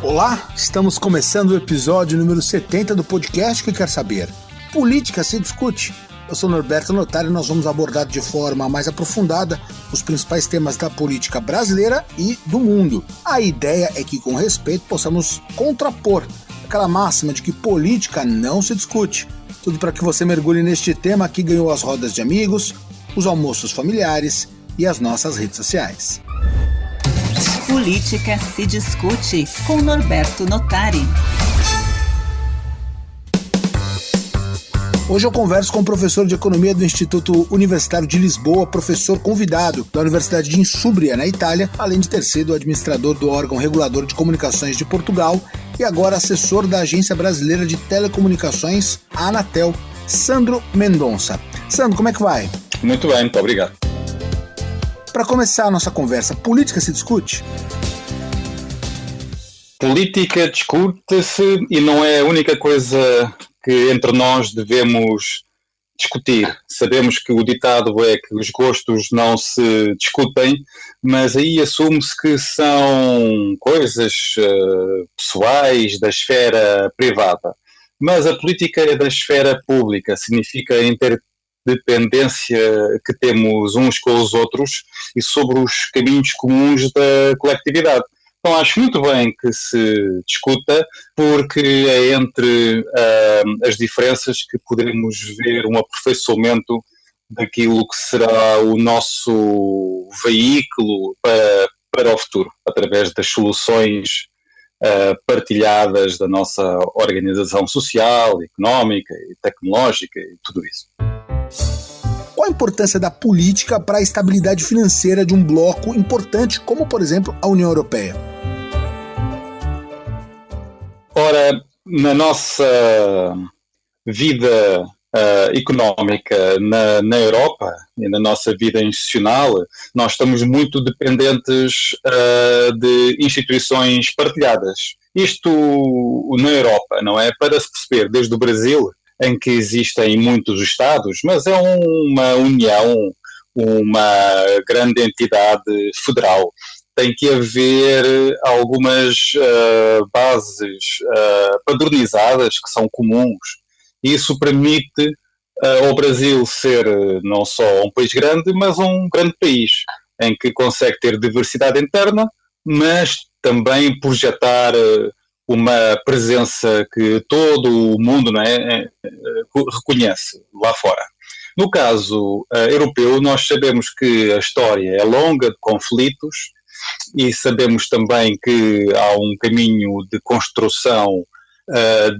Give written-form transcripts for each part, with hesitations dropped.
Olá, estamos começando o episódio número 70 do podcast Que Quer Saber. Política se discute. Eu sou Norberto Notari e nós vamos abordar de forma mais aprofundada os principais temas da política brasileira e do mundo. A ideia é que, com respeito, possamos contrapor aquela máxima de que política não se discute. Tudo para que você mergulhe neste tema que ganhou as rodas de amigos, os almoços familiares e as nossas redes sociais. Política se discute com Norberto Notari. Hoje eu converso com o professor de Economia do Instituto Universitário de Lisboa, professor convidado da Universidade de Insúbria, na Itália, além de ter sido administrador do órgão regulador de comunicações de Portugal e agora assessor da Agência Brasileira de Telecomunicações, a Anatel, Sandro Mendonça. Sandro, como é que vai? Muito bem, muito obrigado. Para começar a nossa conversa, política se discute? Política discute-se e não é a única coisa que entre nós devemos discutir. Sabemos que o ditado é que os gostos não se discutem, mas aí assume-se que são coisas pessoais da esfera privada. Mas a política é da esfera pública, significa a interdependência que temos uns com os outros e sobre os caminhos comuns da coletividade. Então acho muito bem que se discuta, porque é entre as diferenças que poderemos ver um aperfeiçoamento daquilo que será o nosso veículo para o futuro, através das soluções partilhadas da nossa organização social, económica e tecnológica e tudo isso. Qual a importância da política para a estabilidade financeira de um bloco importante, como, por exemplo, a União Europeia? Ora, na nossa vida económica na Europa e na nossa vida institucional, nós estamos muito dependentes de instituições partilhadas. Isto na Europa, não é? Para se perceber, desde o Brasil, em que existem muitos Estados, mas é uma união, uma grande entidade federal. Tem que haver algumas bases padronizadas que são comuns. Isso permite ao Brasil ser não só um país grande, mas um grande país, em que consegue ter diversidade interna, mas também projetar uma presença que todo o mundo, não é, reconhece lá fora. No caso europeu, nós sabemos que a história é longa de conflitos e sabemos também que há um caminho de construção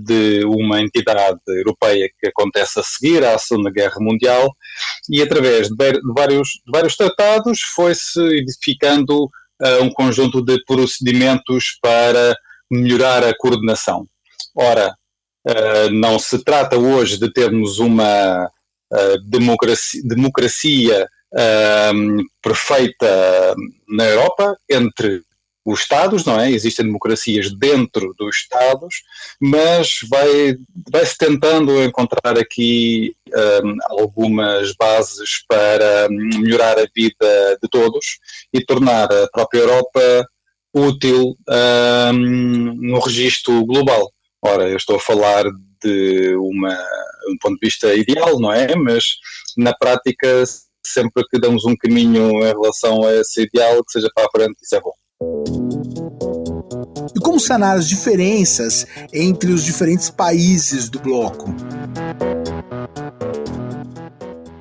de uma entidade europeia que acontece a seguir à Segunda Guerra Mundial, e através de vários tratados foi-se edificando um conjunto de procedimentos para melhorar a coordenação. Ora, não se trata hoje de termos uma democracia perfeita na Europa entre os Estados, não é? Existem democracias dentro dos Estados, mas vai-se tentando encontrar aqui algumas bases para melhorar a vida de todos e tornar a própria Europa útil no registro global. Ora, eu estou a falar de um ponto de vista ideal, não é? Mas na prática, sempre que damos um caminho em relação a esse ideal, que seja para a frente, isso é bom. E como sanar as diferenças entre os diferentes países do bloco?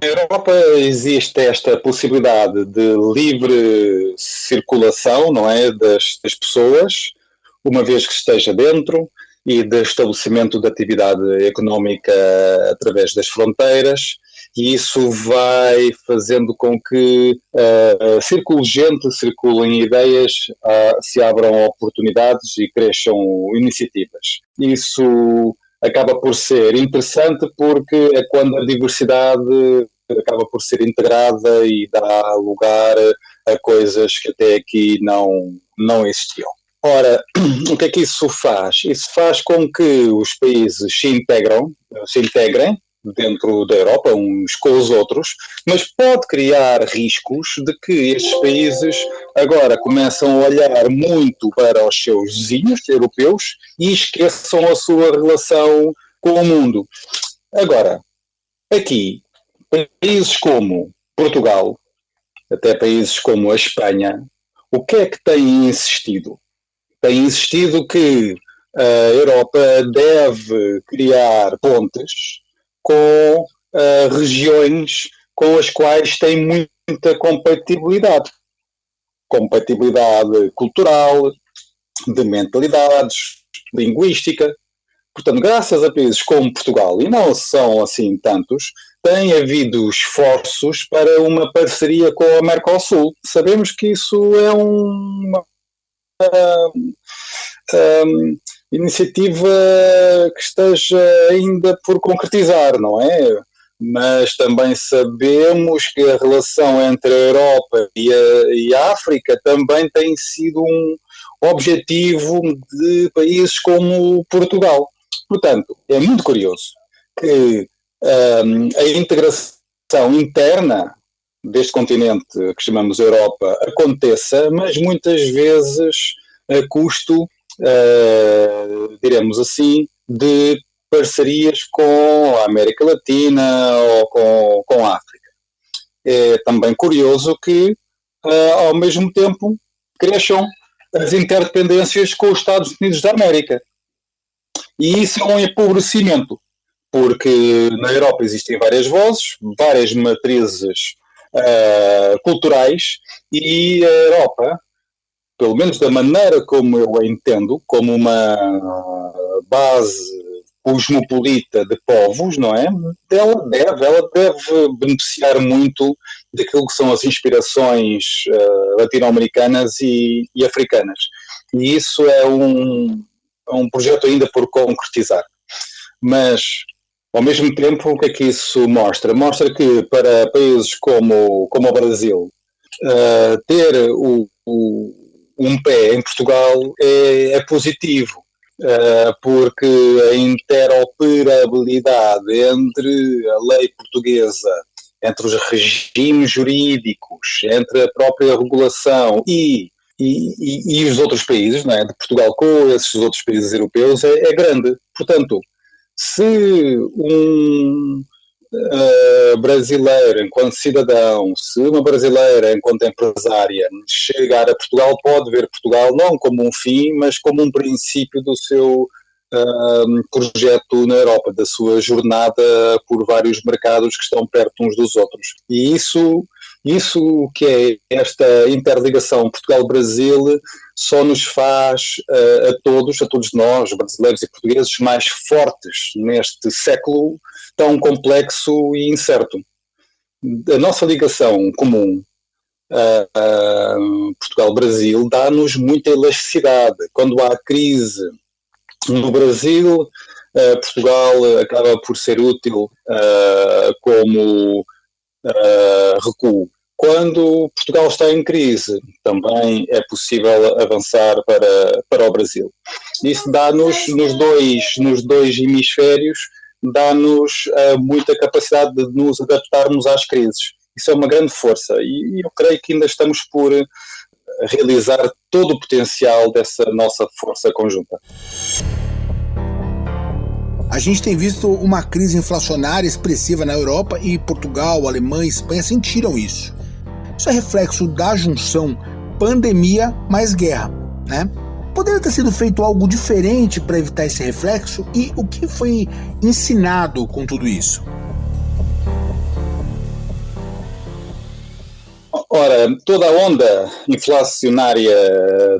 Na Europa existe esta possibilidade de livre circulação, não é, das pessoas, uma vez que esteja dentro, e de estabelecimento de atividade económica através das fronteiras, e isso vai fazendo com que circule gente, circulem ideias, se abram oportunidades e cresçam iniciativas. Isso acaba por ser interessante porque é quando a diversidade acaba por ser integrada e dá lugar a coisas que até aqui não existiam. Ora, o que é que isso faz? Isso faz com que os países se integrem dentro da Europa, uns com os outros, mas pode criar riscos de que estes países agora começam a olhar muito para os seus vizinhos europeus e esqueçam a sua relação com o mundo. Agora, aqui, países como Portugal, até países como a Espanha, o que é que têm insistido? Têm insistido que a Europa deve criar pontes com regiões com as quais tem muita compatibilidade. Compatibilidade cultural, de mentalidades, linguística. Portanto, graças a países como Portugal, e não são assim tantos, tem havido esforços para uma parceria com a Mercosul. Sabemos que isso é uma iniciativa que esteja ainda por concretizar, não é? Mas também sabemos que a relação entre a Europa e a África também tem sido um objetivo de países como Portugal. Portanto, é muito curioso que a integração interna deste continente que chamamos Europa aconteça, mas muitas vezes a custo, diremos assim, de parcerias com a América Latina ou com a África. É também curioso que, ao mesmo tempo, cresçam as interdependências com os Estados Unidos da América. E isso é um empobrecimento, porque na Europa existem várias vozes, várias matrizes culturais, e a Europa, pelo menos da maneira como eu a entendo, como uma base cosmopolita de povos, não é? Ela deve beneficiar muito daquilo que são as inspirações latino-americanas e africanas. E isso é um projeto ainda por concretizar. Mas, ao mesmo tempo, o que é que isso mostra? Mostra que para países como o Brasil, ter um pé em Portugal é positivo, porque a interoperabilidade entre a lei portuguesa, entre os regimes jurídicos, entre a própria regulação e os outros países, não é? De Portugal com esses outros países europeus é grande. Portanto, se um brasileiro enquanto cidadão, se uma brasileira enquanto empresária chegar a Portugal, pode ver Portugal não como um fim, mas como um princípio do seu projeto na Europa, da sua jornada por vários mercados que estão perto uns dos outros. E isso que é esta interligação Portugal-Brasil só nos faz a todos nós, brasileiros e portugueses, mais fortes neste século tão complexo e incerto. A nossa ligação comum Portugal-Brasil dá-nos muita elasticidade. Quando há crise no Brasil, Portugal acaba por ser útil como recuo. Quando Portugal está em crise, também é possível avançar para o Brasil. Isso dá-nos, nos dois hemisférios, dá-nos muita capacidade de nos adaptarmos às crises. Isso é uma grande força e eu creio que ainda estamos por realizar todo o potencial dessa nossa força conjunta. A gente tem visto uma crise inflacionária expressiva na Europa e Portugal, Alemanha e Espanha sentiram isso. Isso é reflexo da junção pandemia mais guerra, né? Poderia ter sido feito algo diferente para evitar esse reflexo e o que foi ensinado com tudo isso? Ora, toda a onda inflacionária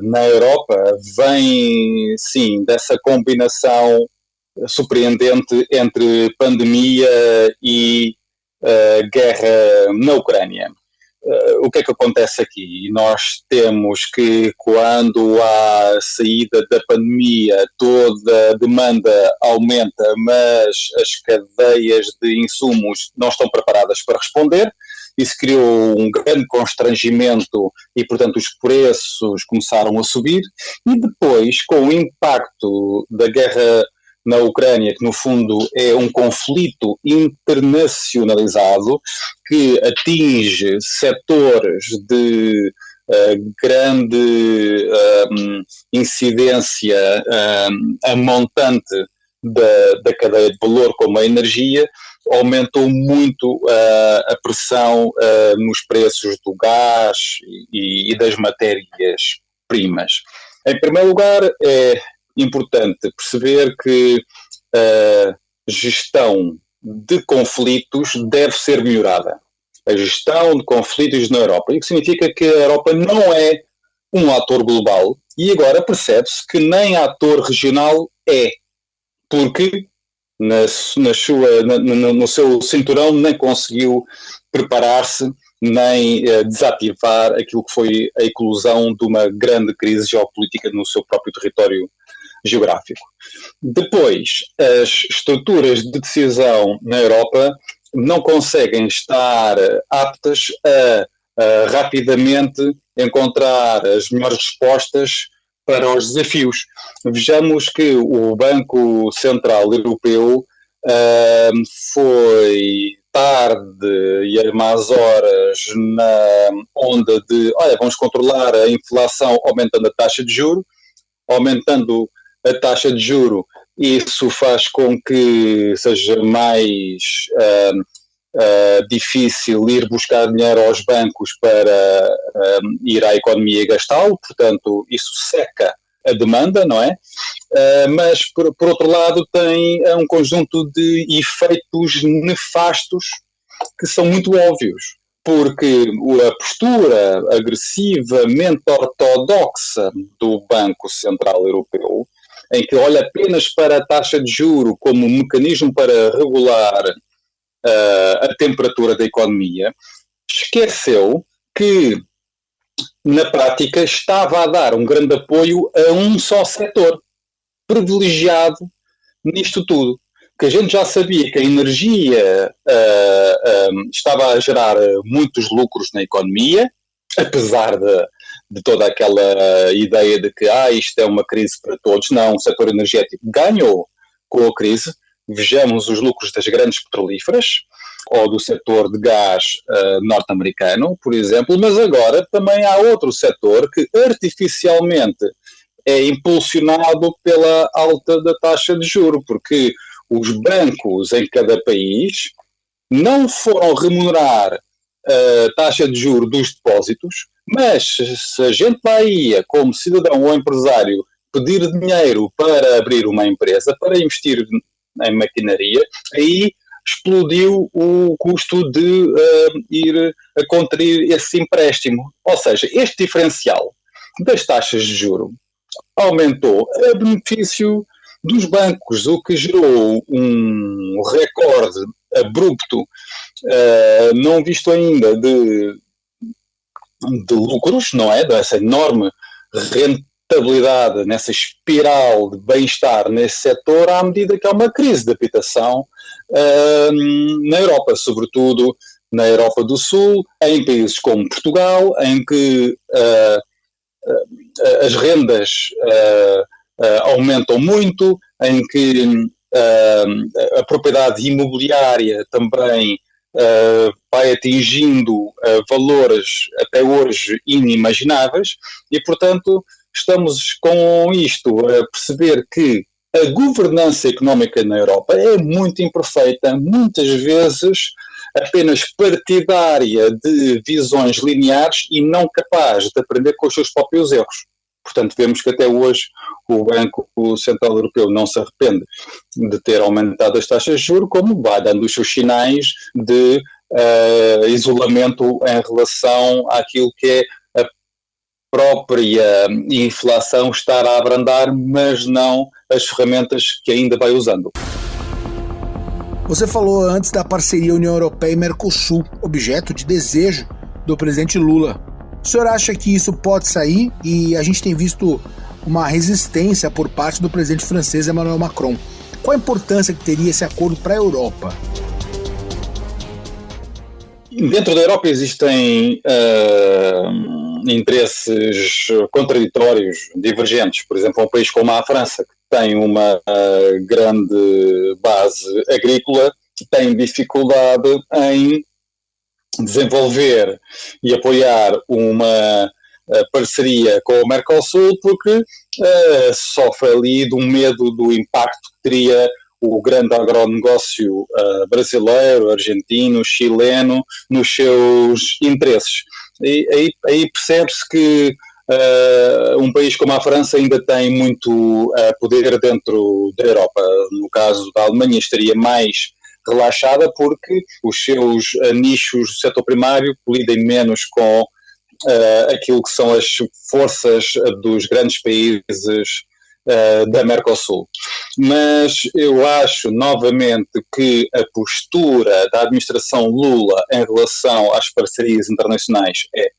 na Europa vem, sim, dessa combinação surpreendente entre pandemia e guerra na Ucrânia. O que é que acontece aqui? Nós temos que, quando há saída da pandemia, toda a demanda aumenta, mas as cadeias de insumos não estão preparadas para responder. Isso criou um grande constrangimento e, portanto, os preços começaram a subir. E depois, com o impacto da guerra na Ucrânia, que no fundo é um conflito internacionalizado que atinge setores de grande incidência a montante da cadeia de valor, como a energia, aumentou muito a pressão nos preços do gás e das matérias-primas. Em primeiro lugar, é importante perceber que a gestão de conflitos deve ser melhorada. A gestão de conflitos na Europa. Isso significa que a Europa não é um ator global e agora percebe-se que nem ator regional é, porque no seu cinturão nem conseguiu preparar-se nem desativar aquilo que foi a eclosão de uma grande crise geopolítica no seu próprio território geográfico. Depois, as estruturas de decisão na Europa não conseguem estar aptas a rapidamente encontrar as melhores respostas para os desafios. Vejamos que o Banco Central Europeu foi tarde e a más horas na onda de, vamos controlar a inflação aumentando a taxa de juro, aumentando a taxa de juro, isso faz com que seja mais difícil ir buscar dinheiro aos bancos para ir à economia e gastá-lo, portanto isso seca a demanda, não é? Mas por outro lado tem um conjunto de efeitos nefastos que são muito óbvios, porque a postura agressivamente ortodoxa do Banco Central Europeu, em que olha apenas para a taxa de juro como um mecanismo para regular a temperatura da economia, esqueceu que, na prática, estava a dar um grande apoio a um só setor, privilegiado nisto tudo. Que a gente já sabia que a energia estava a gerar muitos lucros na economia, apesar de toda aquela ideia de que isto é uma crise para todos. Não, o setor energético ganhou com a crise. Vejamos os lucros das grandes petrolíferas ou do setor de gás norte-americano, por exemplo, mas agora também há outro setor que artificialmente é impulsionado pela alta da taxa de juro, porque os bancos em cada país não foram remunerar a taxa de juro dos depósitos, mas se a gente vai, como cidadão ou empresário, pedir dinheiro para abrir uma empresa, para investir em maquinaria, aí explodiu o custo de ir a contrair esse empréstimo. Ou seja, este diferencial das taxas de juro aumentou a benefício dos bancos, o que gerou um recorde abrupto, não visto ainda, de lucros, não é? Dessa enorme rentabilidade, nessa espiral de bem-estar nesse setor, à medida que há uma crise de habitação na Europa, sobretudo na Europa do Sul, em países como Portugal, em que as rendas aumentam muito, em que a propriedade imobiliária também vai atingindo valores até hoje inimagináveis e, portanto, estamos com isto a perceber que a governança económica na Europa é muito imperfeita, muitas vezes apenas partidária de visões lineares e não capaz de aprender com os seus próprios erros. Portanto, vemos que até hoje o Banco Central Europeu não se arrepende de ter aumentado as taxas de juros, como vai dando os seus sinais de isolamento em relação àquilo que é a própria inflação estar a abrandar, mas não as ferramentas que ainda vai usando. Você falou antes da parceria União Europeia e Mercosul, objeto de desejo do presidente Lula. O senhor acha que isso pode sair? E a gente tem visto uma resistência por parte do presidente francês Emmanuel Macron. Qual a importância que teria esse acordo para a Europa? Dentro da Europa existem interesses contraditórios, divergentes. Por exemplo, um país como a França, que tem uma grande base agrícola, tem dificuldade em desenvolver e apoiar uma parceria com o Mercosul, porque sofre ali de um medo do impacto que teria o grande agronegócio brasileiro, argentino, chileno, nos seus interesses. E aí percebe-se que um país como a França ainda tem muito poder dentro da Europa. No caso da Alemanha estaria mais relaxada porque os seus nichos do setor primário colidem menos com aquilo que são as forças dos grandes países da Mercosul. Mas eu acho, novamente, que a postura da administração Lula em relação às parcerias internacionais é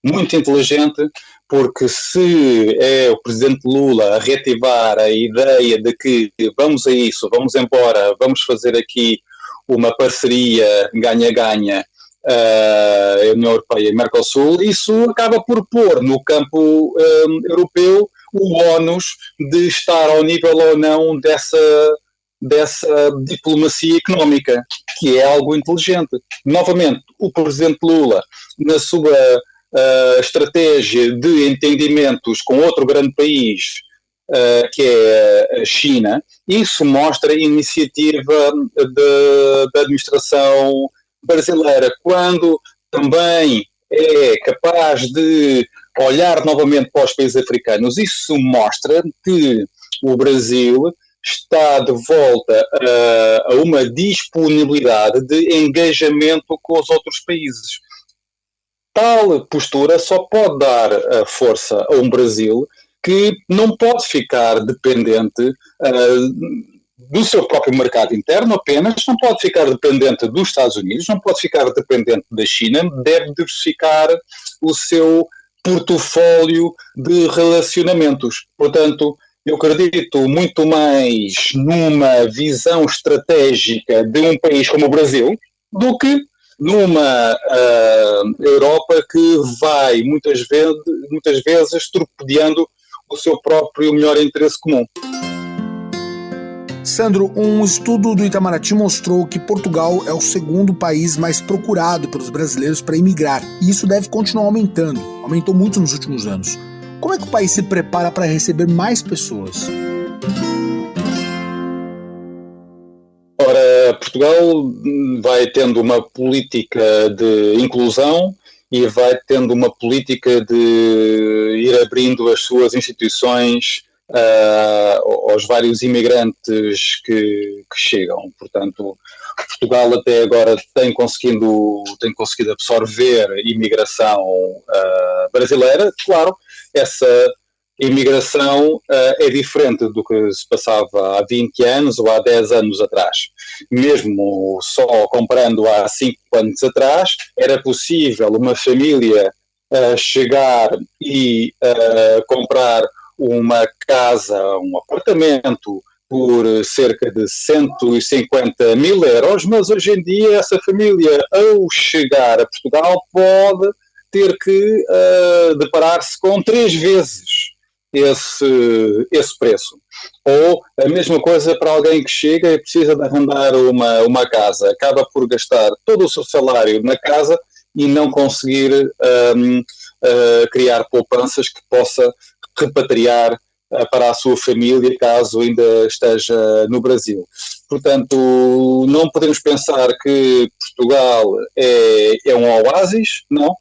muito inteligente, porque se é o presidente Lula a reativar a ideia de que vamos a isso, vamos embora, vamos fazer aqui uma parceria ganha-ganha, a União Europeia e Mercosul, isso acaba por pôr no campo europeu o ónus de estar ao nível ou não dessa diplomacia económica, que é algo inteligente. Novamente, o presidente Lula, na sua estratégia de entendimentos com outro grande país, que é a China, isso mostra a iniciativa da administração brasileira, quando também é capaz de olhar novamente para os países africanos. Isso mostra que o Brasil está de volta a uma disponibilidade de engajamento com os outros países. Tal postura só pode dar força a um Brasil que não pode ficar dependente do seu próprio mercado interno apenas, não pode ficar dependente dos Estados Unidos, não pode ficar dependente da China, deve diversificar o seu portfólio de relacionamentos. Portanto, eu acredito muito mais numa visão estratégica de um país como o Brasil do que numa Europa que vai muitas vezes torpedeando o seu próprio melhor interesse comum. Sandro, um estudo do Itamaraty mostrou que Portugal é o segundo país mais procurado pelos brasileiros para imigrar, e isso deve continuar aumentando. Aumentou muito nos últimos anos. Como é que o país se prepara para receber mais pessoas? Ora, Portugal vai tendo uma política de inclusão e vai tendo uma política de ir abrindo as suas instituições aos vários imigrantes que chegam. Portanto, Portugal até agora tem conseguido absorver imigração brasileira. Claro, essa imigração é diferente do que se passava há 20 anos ou há 10 anos atrás. Mesmo só comparando há 5 anos atrás, era possível uma família chegar e comprar uma casa, um apartamento por cerca de 150 mil euros, mas hoje em dia essa família, ao chegar a Portugal, pode ter que deparar-se com 3 vezes esse preço. Ou a mesma coisa para alguém que chega e precisa de arrendar uma casa, acaba por gastar todo o seu salário na casa e não conseguir criar poupanças que possa repatriar para a sua família, caso ainda esteja no Brasil. Portanto, não podemos pensar que Portugal é um oásis, não.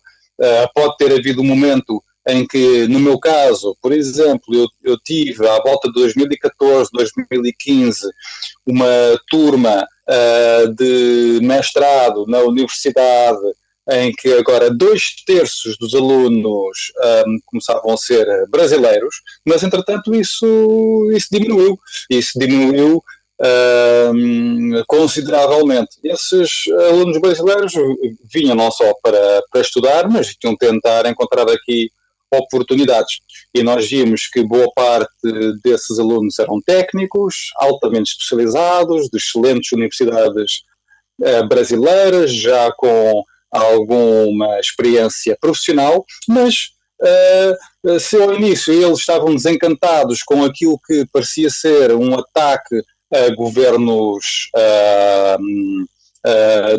Pode ter havido um momento em que, no meu caso, por exemplo, eu tive, à volta de 2014, 2015, uma turma de mestrado na universidade, em que agora 2/3 dos alunos começavam a ser brasileiros, mas entretanto isso diminuiu. Isso diminuiu consideravelmente. Esses alunos brasileiros vinham não só para estudar, mas vinham tentar encontrar aqui oportunidades. E nós vimos que boa parte desses alunos eram técnicos, altamente especializados, de excelentes universidades brasileiras, já com alguma experiência profissional, mas se ao início eles estavam desencantados com aquilo que parecia ser um ataque a governos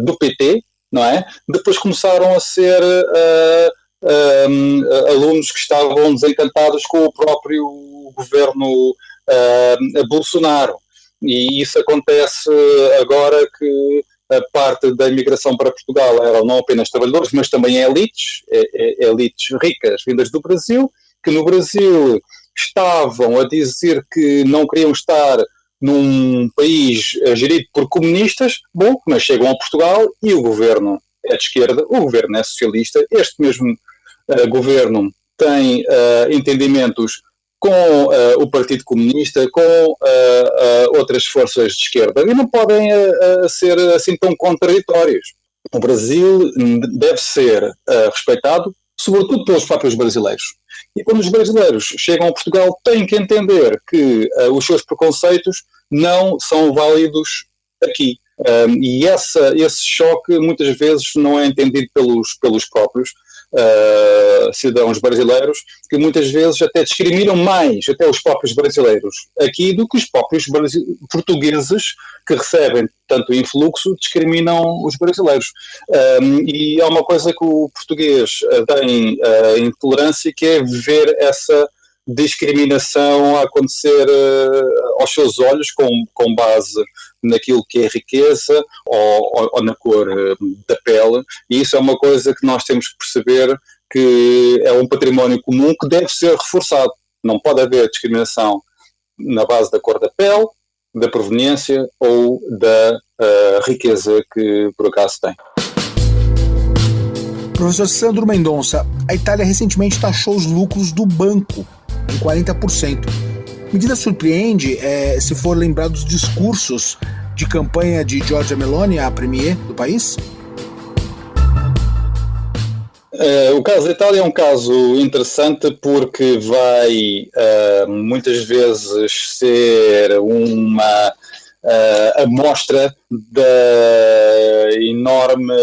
do PT, não é? Depois começaram a ser alunos que estavam desencantados com o próprio governo Bolsonaro. E isso acontece agora que a parte da imigração para Portugal eram não apenas trabalhadores, mas também elites ricas vindas do Brasil, que no Brasil estavam a dizer que não queriam estar num país gerido por comunistas, bom, mas chegam a Portugal e o governo é de esquerda, o governo é socialista, este mesmo governo tem entendimentos com o Partido Comunista, com outras forças de esquerda, e não podem ser assim tão contraditórios. O Brasil deve ser respeitado, sobretudo pelos próprios brasileiros. E quando os brasileiros chegam a Portugal, têm que entender que os seus preconceitos não são válidos aqui. E esse choque muitas vezes não é entendido pelos próprios cidadãos brasileiros, que muitas vezes até discriminam mais até os próprios brasileiros aqui do que os próprios portugueses que recebem tanto influxo discriminam os brasileiros. E há uma coisa que o português tem intolerância, que é ver essa discriminação a acontecer aos seus olhos com base naquilo que é riqueza ou na cor da pele, e isso é uma coisa que nós temos que perceber que é um património comum que deve ser reforçado. Não pode haver discriminação na base da cor da pele, da proveniência ou da riqueza que por acaso tem. Professor Sandro Mendonça, a Itália recentemente taxou os lucros do banco em 40%. A medida surpreende se for lembrar dos discursos de campanha de Giorgia Meloni, a premier do país? O caso da Itália é um caso interessante porque vai muitas vezes ser uma amostra da enorme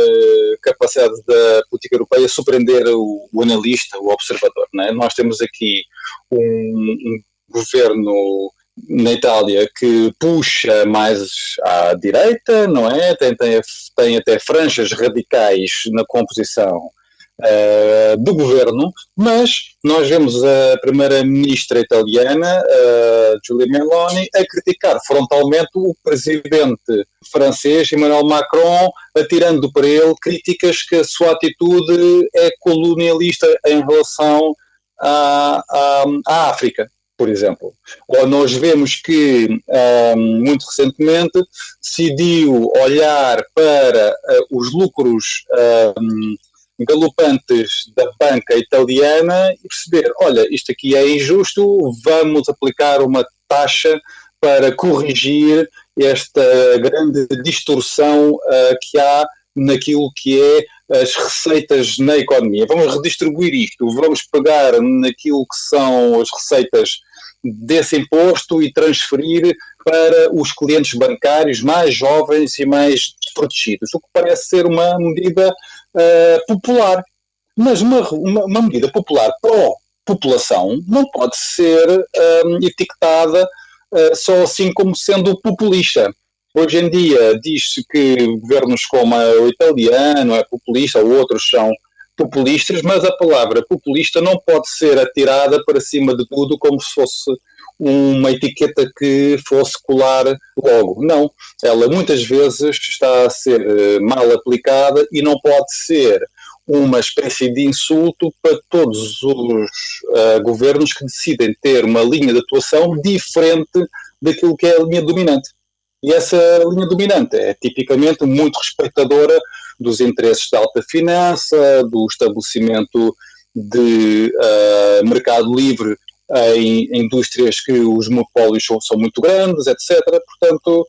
capacidade da política europeia surpreender o analista, o observador, não é? Nós temos aqui um governo na Itália que puxa mais à direita, não é? Tem até franjas radicais na composição do governo, mas nós vemos a primeira-ministra italiana, Giorgia Meloni, a criticar frontalmente o presidente francês, Emmanuel Macron, atirando para ele críticas que a sua atitude é colonialista em relação à África, por exemplo. Ou nós vemos que, muito recentemente, decidiu olhar para os lucros galopantes da banca italiana e perceber, olha, isto aqui é injusto, vamos aplicar uma taxa para corrigir esta grande distorção que há naquilo que é as receitas na economia. Vamos redistribuir isto, vamos pegar naquilo que são as receitas desse imposto e transferir para os clientes bancários mais jovens e mais desprotegidos, o que parece ser uma medida popular. Mas uma medida popular pró-população não pode ser etiquetada só assim como sendo populista. Hoje em dia diz-se que governos como o italiano é populista, ou outros são populistas, mas a palavra populista não pode ser atirada para cima de tudo como se fosse uma etiqueta que fosse colar logo. Não, ela muitas vezes está a ser mal aplicada e não pode ser uma espécie de insulto para todos os governos que decidem ter uma linha de atuação diferente daquilo que é a linha dominante. E essa linha dominante é tipicamente muito respeitadora dos interesses da alta finança, do estabelecimento de mercado livre em indústrias que os monopólios são muito grandes, etc. Portanto,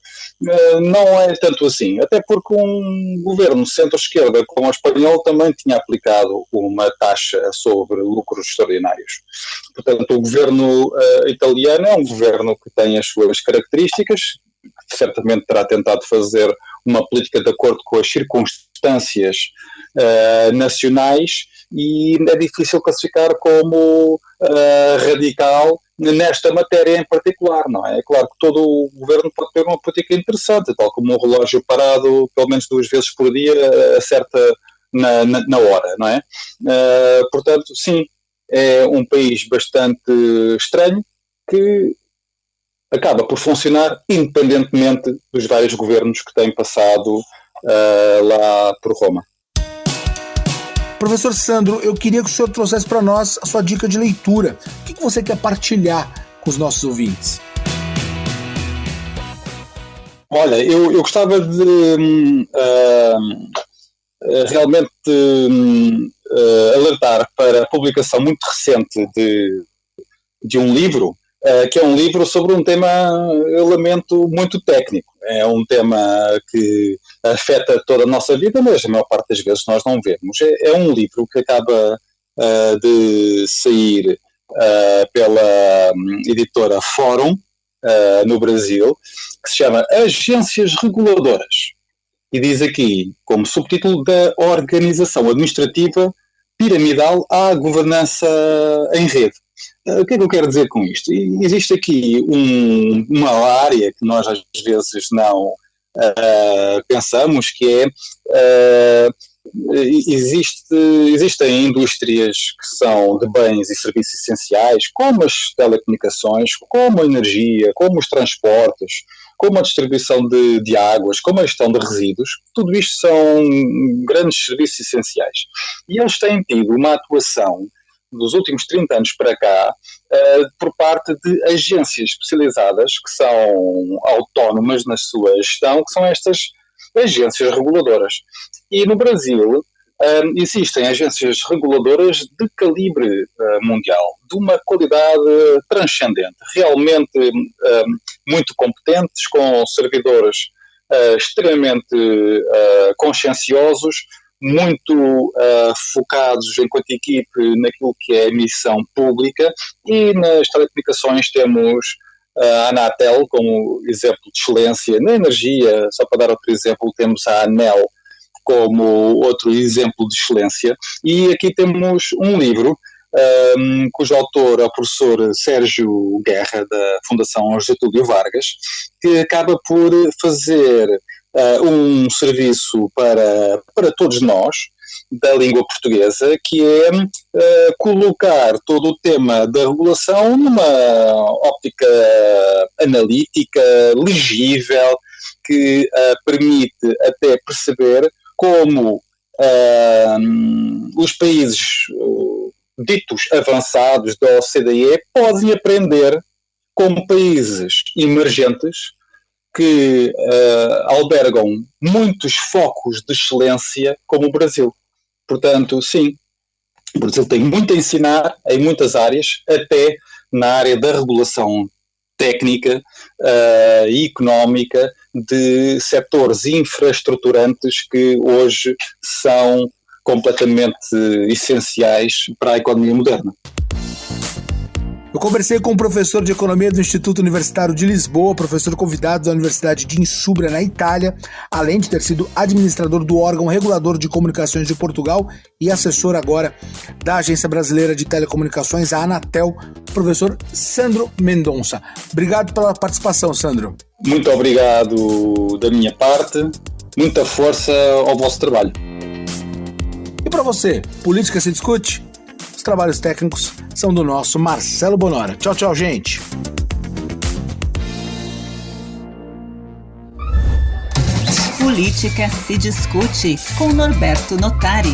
não é tanto assim. Até porque um governo centro-esquerda como o espanhol também tinha aplicado uma taxa sobre lucros extraordinários. Portanto, o governo italiano é um governo que tem as suas características, que certamente terá tentado fazer uma política de acordo com as circunstâncias nacionais, e é difícil classificar como radical nesta matéria em particular, não é? É claro que todo o governo pode ter uma política interessante, tal como um relógio parado pelo menos 2 vezes por dia acerta na hora, não é? Portanto, sim, é um país bastante estranho que acaba por funcionar independentemente dos vários governos que têm passado lá por Roma. Professor Sandro, eu queria que o senhor trouxesse para nós a sua dica de leitura. O que você quer partilhar com os nossos ouvintes? Olha, eu gostava de realmente alertar para a publicação muito recente de um livro, que é um livro sobre um tema, eu lamento, muito técnico. É um tema que afeta toda a nossa vida, mas a maior parte das vezes nós não vemos. É um livro que acaba de sair pela editora Fórum, no Brasil, que se chama Agências Reguladoras. E diz aqui, como subtítulo, da organização administrativa piramidal à governança em rede. O que é que eu quero dizer com isto? Existe aqui uma área que nós às vezes não pensamos, que é existem indústrias que são de bens e serviços essenciais, como as telecomunicações, como a energia, como os transportes, como a distribuição de águas, como a gestão de resíduos. Tudo isto são grandes serviços essenciais. E eles têm tido uma atuação dos últimos 30 anos para cá, por parte de agências especializadas que são autónomas na sua gestão, que são estas agências reguladoras. E no Brasil existem agências reguladoras de calibre mundial, de uma qualidade transcendente, realmente muito competentes, com servidores extremamente conscienciosos, muito focados enquanto equipe naquilo que é a missão pública. E nas telecomunicações temos a Anatel como exemplo de excelência. Na energia, só para dar outro exemplo, temos a ANEEL como outro exemplo de excelência. E aqui temos um livro cujo autor é o professor Sérgio Guerra, da Fundação Getúlio Vargas, que acaba por fazer um serviço para todos nós, da língua portuguesa, que é colocar todo o tema da regulação numa óptica analítica, legível, que permite até perceber como os países ditos avançados da OCDE podem aprender com países emergentes que albergam muitos focos de excelência, como o Brasil. Portanto, sim, o Brasil tem muito a ensinar em muitas áreas, até na área da regulação técnica e económica de setores infraestruturantes que hoje são completamente essenciais para a economia moderna. Eu conversei com o professor de Economia do Instituto Universitário de Lisboa, professor convidado da Universidade de Insubria, na Itália, além de ter sido administrador do órgão regulador de comunicações de Portugal e assessor agora da Agência Brasileira de Telecomunicações, a Anatel, professor Sandro Mendonça. Obrigado pela participação, Sandro. Muito obrigado da minha parte, muita força ao vosso trabalho. E para você, política se discute? Os trabalhos técnicos são do nosso Marcelo Bonora. Tchau, tchau, gente. Política se discute com Norberto Notari.